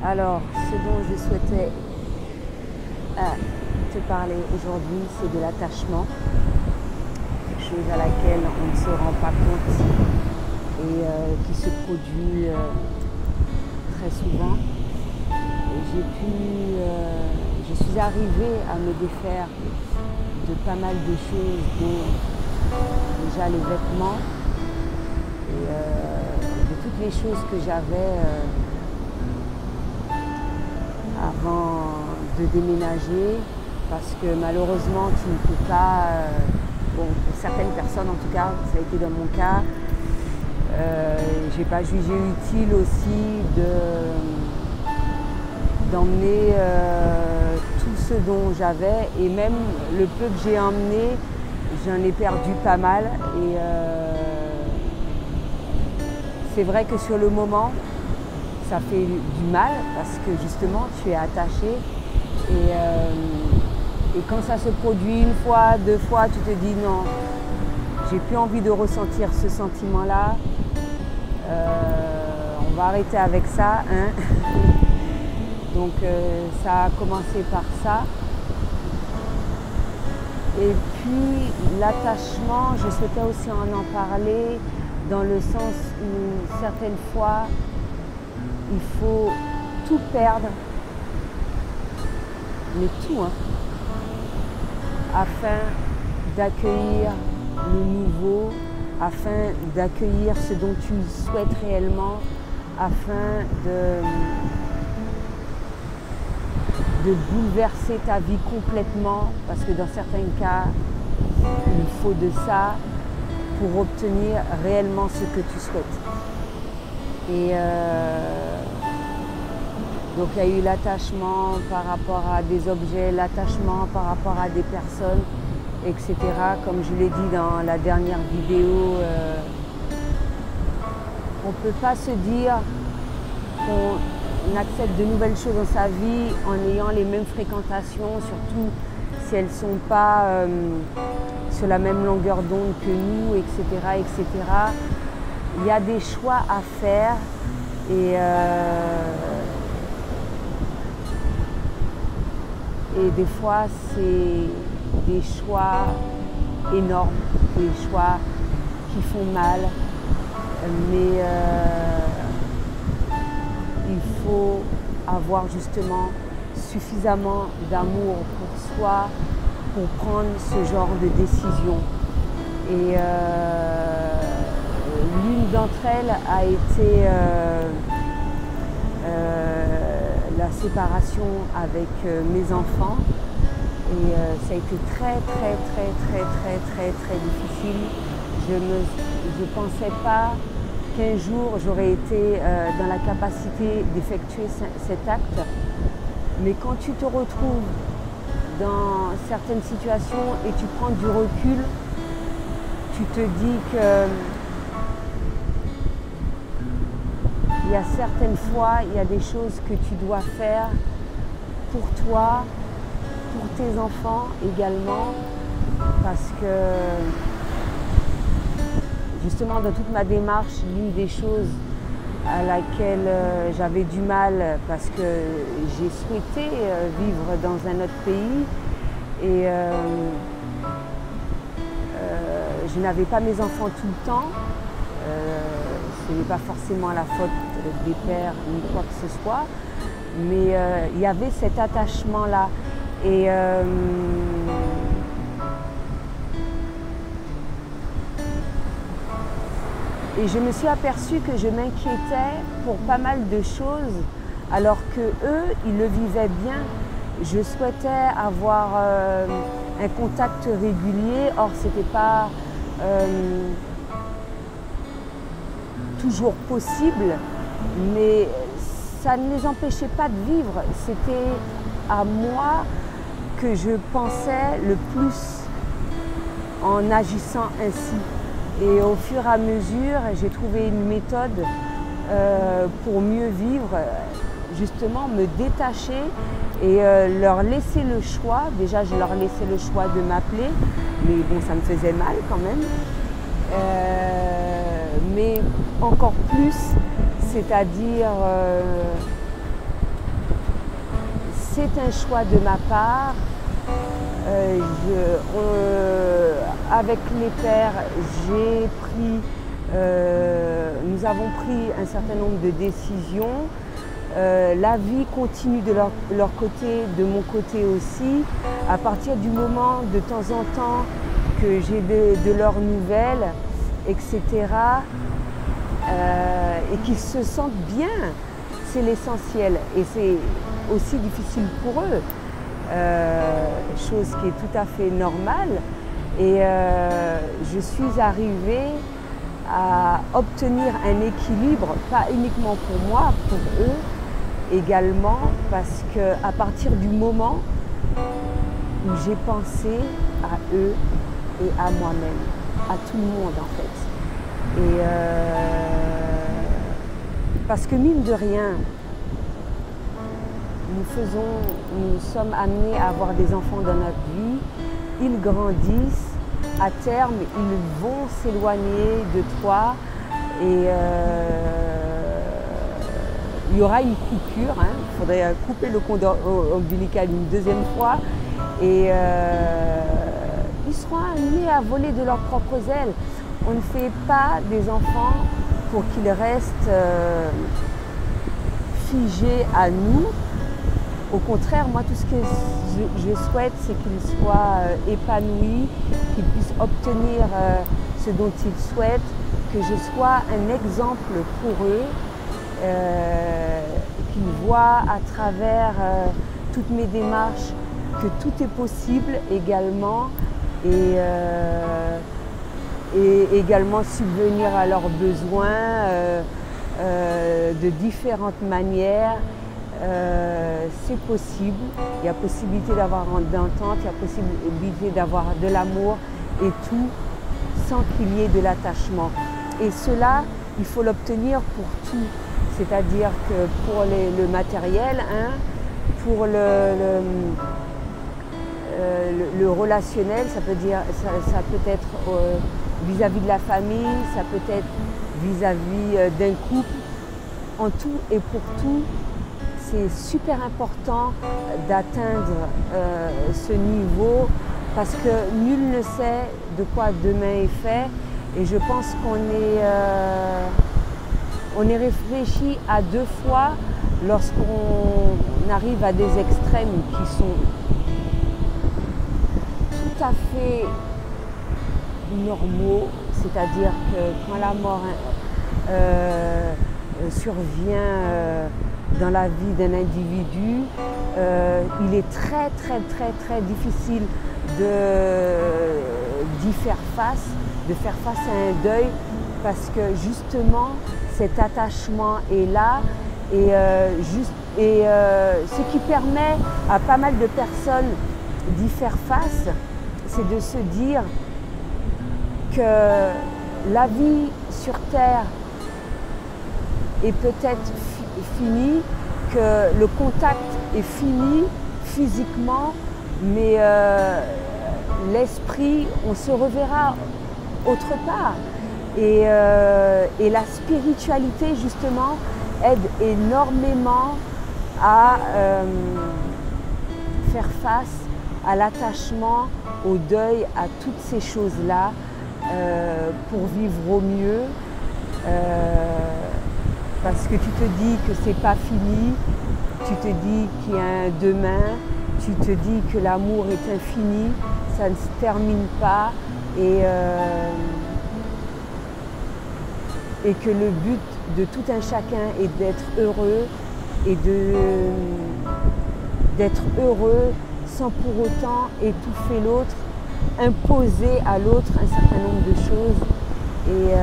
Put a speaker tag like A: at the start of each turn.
A: Alors, ce dont je souhaitais te parler aujourd'hui, c'est de l'attachement. Quelque chose à laquelle on ne se rend pas compte et qui se produit très souvent. Et je suis arrivée à me défaire de pas mal de choses, dont déjà les vêtements et de toutes les choses que j'avais avant de déménager, parce que malheureusement tu ne peux pas, bon, pour certaines personnes en tout cas, ça a été dans mon cas, j'ai pas jugé utile aussi d'emmener tout ce dont j'avais, et même le peu que j'ai emmené, j'en ai perdu pas mal. Et c'est vrai que sur le moment, ça fait du mal parce que justement tu es attaché et quand ça se produit une fois, deux fois, tu te dis non, j'ai plus envie de ressentir ce sentiment-là, on va arrêter avec ça, hein. Donc ça a commencé par ça. Et puis l'attachement, je souhaitais aussi en parler dans le sens où certaines fois, il faut tout perdre, mais tout, hein, afin d'accueillir le nouveau, afin d'accueillir ce dont tu souhaites réellement, afin de bouleverser ta vie complètement, parce que dans certains cas, il faut de ça pour obtenir réellement ce que tu souhaites. Et donc il y a eu l'attachement par rapport à des objets, l'attachement par rapport à des personnes, etc. Comme je l'ai dit dans la dernière vidéo, on ne peut pas se dire qu'on accepte de nouvelles choses dans sa vie en ayant les mêmes fréquentations, surtout si elles ne sont pas sur la même longueur d'onde que nous, etc., etc. Il y a des choix à faire et des fois c'est des choix énormes, des choix qui font mal, mais il faut avoir justement suffisamment d'amour pour soi pour prendre ce genre de décision. Et l'une d'entre elles a été la séparation avec mes enfants. Et ça a été très difficile. Je ne pensais pas qu'un jour j'aurais été dans la capacité d'effectuer cet acte. Mais quand tu te retrouves dans certaines situations et tu prends du recul, tu te dis que il y a certaines fois, il y a des choses que tu dois faire pour toi, pour tes enfants également, parce que justement dans toute ma démarche, l'une des choses à laquelle j'avais du mal, parce que j'ai souhaité vivre dans un autre pays et je n'avais pas mes enfants tout le temps. Ce n'est pas forcément la faute des pères ni quoi que ce soit, mais il y avait cet attachement-là. Et je me suis aperçue que je m'inquiétais pour pas mal de choses, alors que eux, ils le vivaient bien. Je souhaitais avoir un contact régulier, or c'était pas toujours possible, mais ça ne les empêchait pas de vivre. C'était à moi que je pensais le plus en agissant ainsi. Et au fur et à mesure, j'ai trouvé une méthode pour mieux vivre, justement me détacher et leur laisser le choix. Déjà, je leur laissais le choix de m'appeler, mais bon, ça me faisait mal quand même. Mais encore plus, c'est-à-dire c'est un choix de ma part. Avec les pères, nous avons pris un certain nombre de décisions. La vie continue de leur côté, de mon côté aussi. À partir du moment, de temps en temps, que j'ai de leurs nouvelles, etc., et qu'ils se sentent bien, c'est l'essentiel. Et c'est aussi difficile pour eux, chose qui est tout à fait normale. Et je suis arrivée à obtenir un équilibre, pas uniquement pour moi, pour eux également, parce qu'à partir du moment où j'ai pensé à eux et à moi-même, à tout le monde en fait. Et parce que mine de rien, nous sommes amenés à avoir des enfants dans notre vie, ils grandissent, à terme ils vont s'éloigner de toi et il y aura une coupure, hein. Il faudrait couper le cordon ombilical une deuxième fois et ils seront amenés à voler de leurs propres ailes. On ne fait pas des enfants pour qu'ils restent figés à nous. Au contraire, moi, tout ce que je souhaite, c'est qu'ils soient épanouis, qu'ils puissent obtenir ce dont ils souhaitent, que je sois un exemple pour eux, qu'ils voient à travers toutes mes démarches que tout est possible également et également subvenir à leurs besoins de différentes manières. C'est possible, il y a possibilité d'avoir d'entente, il y a possibilité d'avoir de l'amour et tout sans qu'il y ait de l'attachement. Et cela, il faut l'obtenir pour tout, c'est-à-dire que pour le matériel, hein, pour le relationnel, ça peut être vis-à-vis de la famille, ça peut être vis-à-vis d'un couple, en tout et pour tout. C'est super important d'atteindre ce niveau parce que nul ne sait de quoi demain est fait et je pense qu'on est réfléchi à deux fois lorsqu'on arrive à des extrêmes qui sont tout à fait normaux, c'est-à-dire que quand la mort survient dans la vie d'un individu, il est très difficile d'y faire face à un deuil parce que justement cet attachement est là et ce qui permet à pas mal de personnes d'y faire face, c'est de se dire que la vie sur Terre est peut-être fini, que le contact est fini physiquement, mais l'esprit, on se reverra autre part. Et la spiritualité, justement, aide énormément à faire face à l'attachement, au deuil, à toutes ces choses-là, pour vivre au mieux. Parce que tu te dis que c'est pas fini, tu te dis qu'il y a un demain, tu te dis que l'amour est infini, ça ne se termine pas et que le but de tout un chacun est d'être heureux et d'être heureux sans pour autant étouffer l'autre, imposer à l'autre un certain nombre de choses. Et